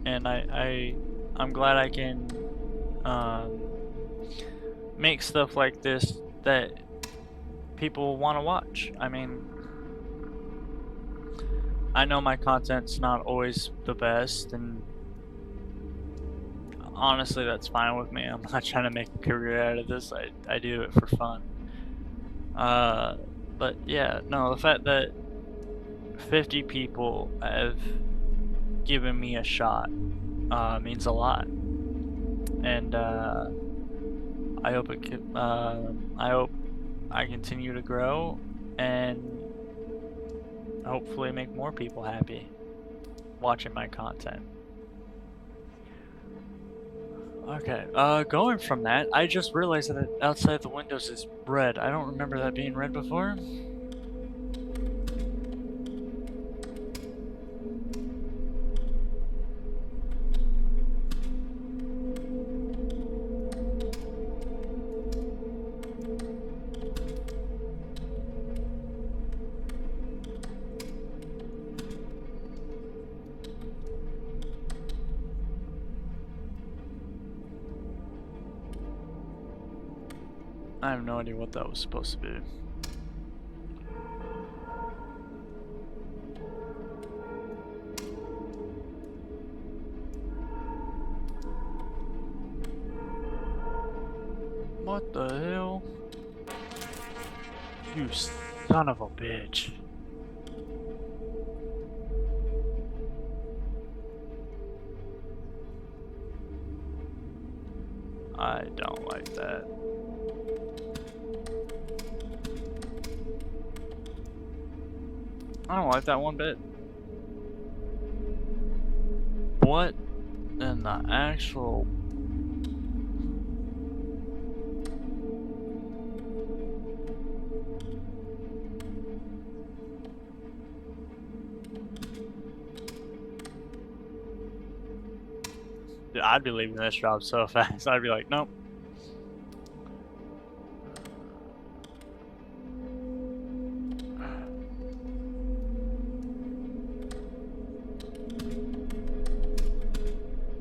A: and I'm glad I can um, make stuff like this that people want to watch. I mean, I know my content's not always the best, and honestly, that's fine with me. I'm not trying to make a career out of this. I do it for fun. Uh, but yeah, no, the fact that 50 people have given me a shot means a lot, and I hope I hope I continue to grow and hopefully make more people happy watching my content. Okay, going from that, I just realized that outside the windows is red. I don't remember that being red before. I have no idea what that was supposed to be. What the hell? You son of a bitch. I don't like that. I don't like that one bit. What in the actual... Dude, I'd be leaving this job so fast. I'd be like, nope.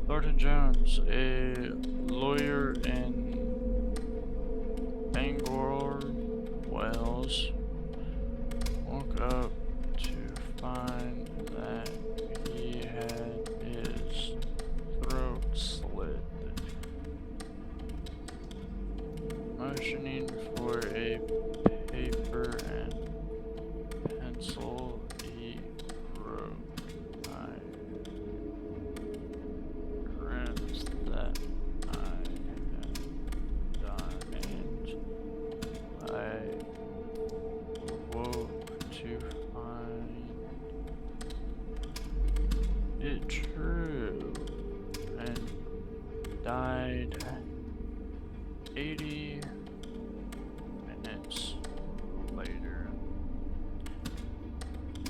A: Thornton Jones, a lawyer in Bangor, Wales, woke up to find that he had his throat slit. Motioning for a paper and pencil, he wrote, I crimes that I have done, and I woke to find it true, and died 80 minutes later.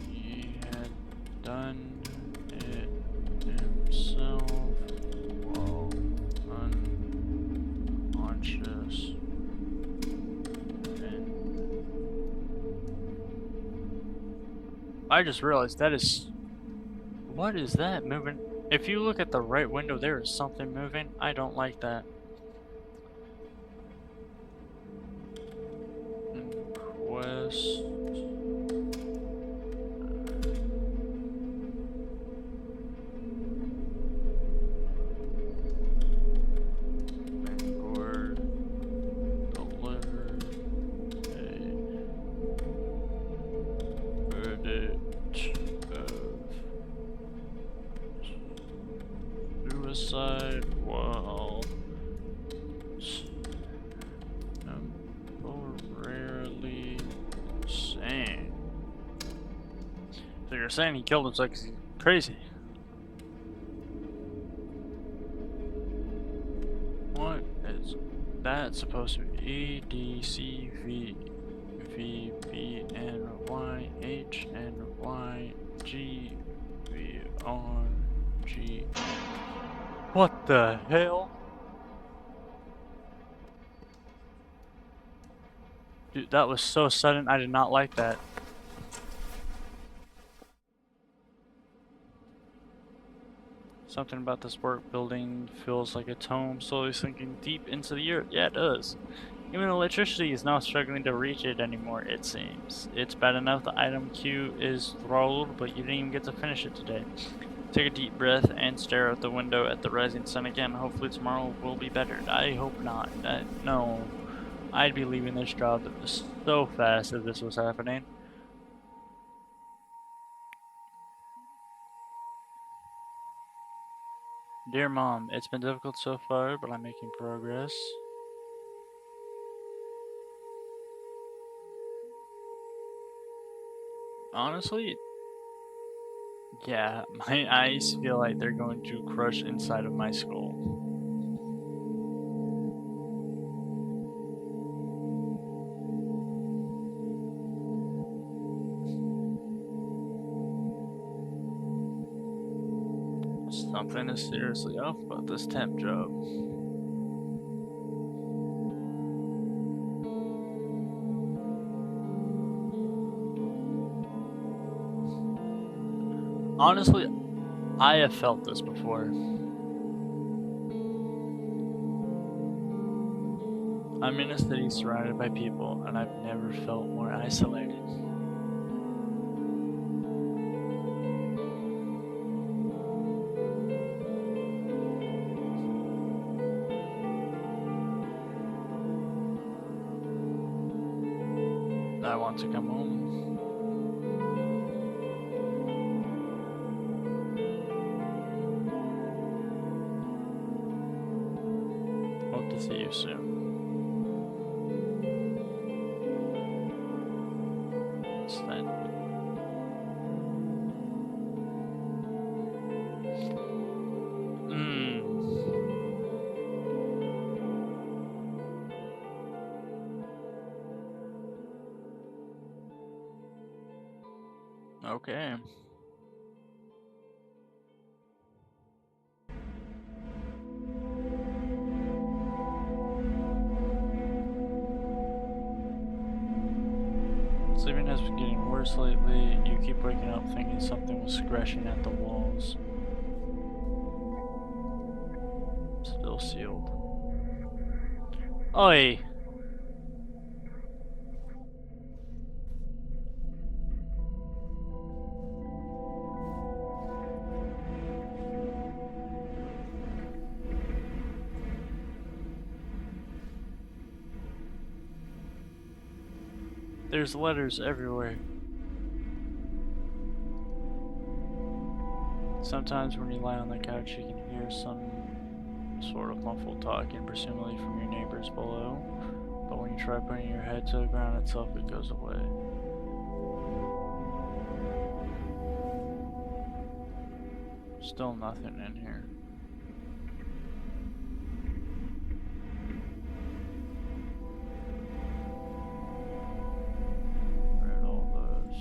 A: He had done it himself while unconscious, and I just realized that is... What is that moving? If you look at the right window, there is something moving. I don't like that. Quest. Bangor delivered a verdict of suicide while temporarily sane. So you're saying he killed himself because he's crazy? Is that supposed to be E, D, C, V, V, B, N, Y, H, N, Y, G, V, R, G. What the hell? Dude, that was so sudden. I did not like that. Something about this work building feels like a tome slowly sinking deep into the earth. Yeah, it does. Even electricity is not struggling to reach it anymore, it seems. It's bad enough the item queue is throttled, but you didn't even get to finish it today. Take a deep breath and stare out the window at the rising sun again. Hopefully tomorrow will be better. I hope not. No. I'd be leaving this job so fast if this was happening. Dear Mom, it's been difficult so far, but I'm making progress. Honestly, yeah, my eyes feel like they're going to crush inside of my skull. Something is seriously off about this temp job. Honestly, I have felt this before. I'm in a city surrounded by people, and I've never felt more isolated. I want to come home. Hope to see you soon. Then. Okay. Sleeping has been getting worse lately. You keep waking up thinking something was scratching at the walls. Still sealed. Oi! There's letters everywhere. Sometimes when you lie on the couch you can hear some sort of muffled talking, presumably from your neighbors below. But when you try putting your head to the ground itself, it goes away. Still nothing in here. Read all those.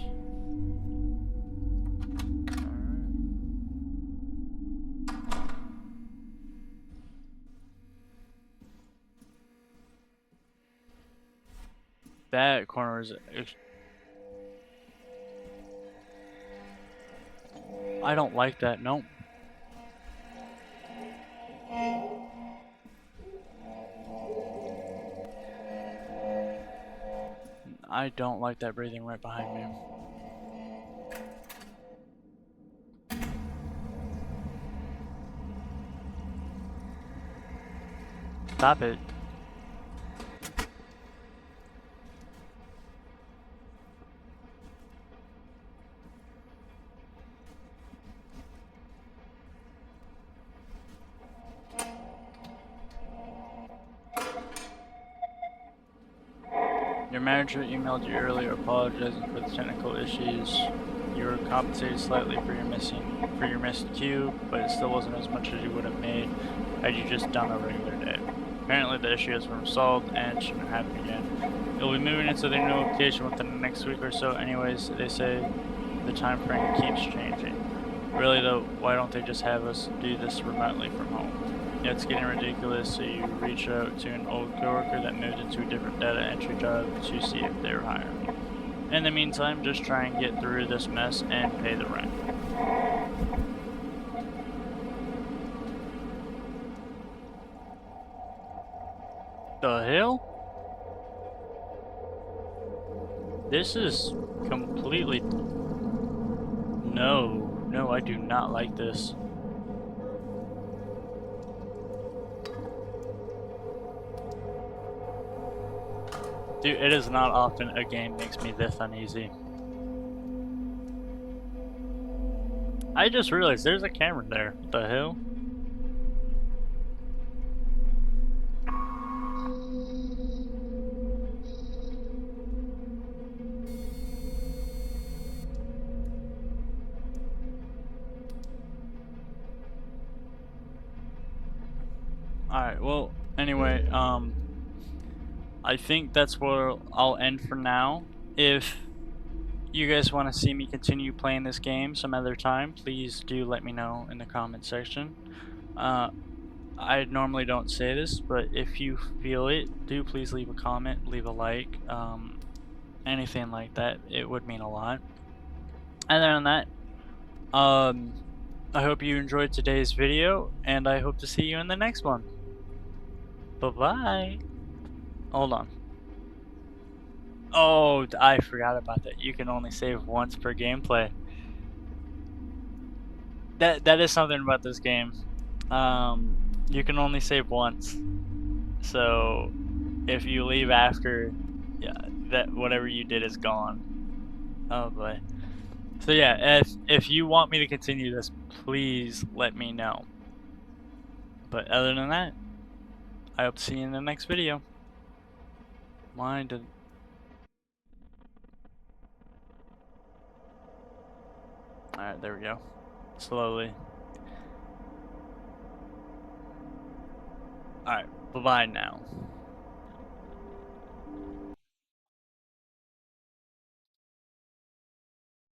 A: Alright. That corner is... I don't like that, nope. I don't like that breathing right behind me. Stop it. Your manager emailed you earlier apologizing for the technical issues. You were compensated slightly for your missed queue, but it still wasn't as much as you would have made had you just done a regular day. Apparently the issue has been resolved and shouldn't happen again. It'll be moving into their new location within the next week or so anyways. They say the time frame keeps changing. Really though, why don't they just have us do this remotely from home? It's getting ridiculous, so you reach out to an old coworker that moved into a different data entry job to see if they were hiring. In the meantime, just try and get through this mess and pay the rent. The hell? This is completely... No, I do not like this. Dude, it is not often a game makes me this uneasy. I just realized there's a camera there. What the hell? Alright, well, anyway, I think that's where I'll end for now. If you guys want to see me continue playing this game some other time, please do let me know in the comment section. I normally don't say this, but if you feel it, do please leave a comment, leave a like, anything like that. It would mean a lot. Other than that, I hope you enjoyed today's video, and I hope to see you in the next one. Bye-bye. Hold on. Oh, I forgot about that. You can only save once per gameplay. That is something about this game. You can only save once. So if you leave after, yeah, that whatever you did is gone. Oh boy. So yeah, if you want me to continue this, please let me know. But other than that, I hope to see you in the next video. Why did... Alright, there we go. Slowly. Alright, bye-bye now.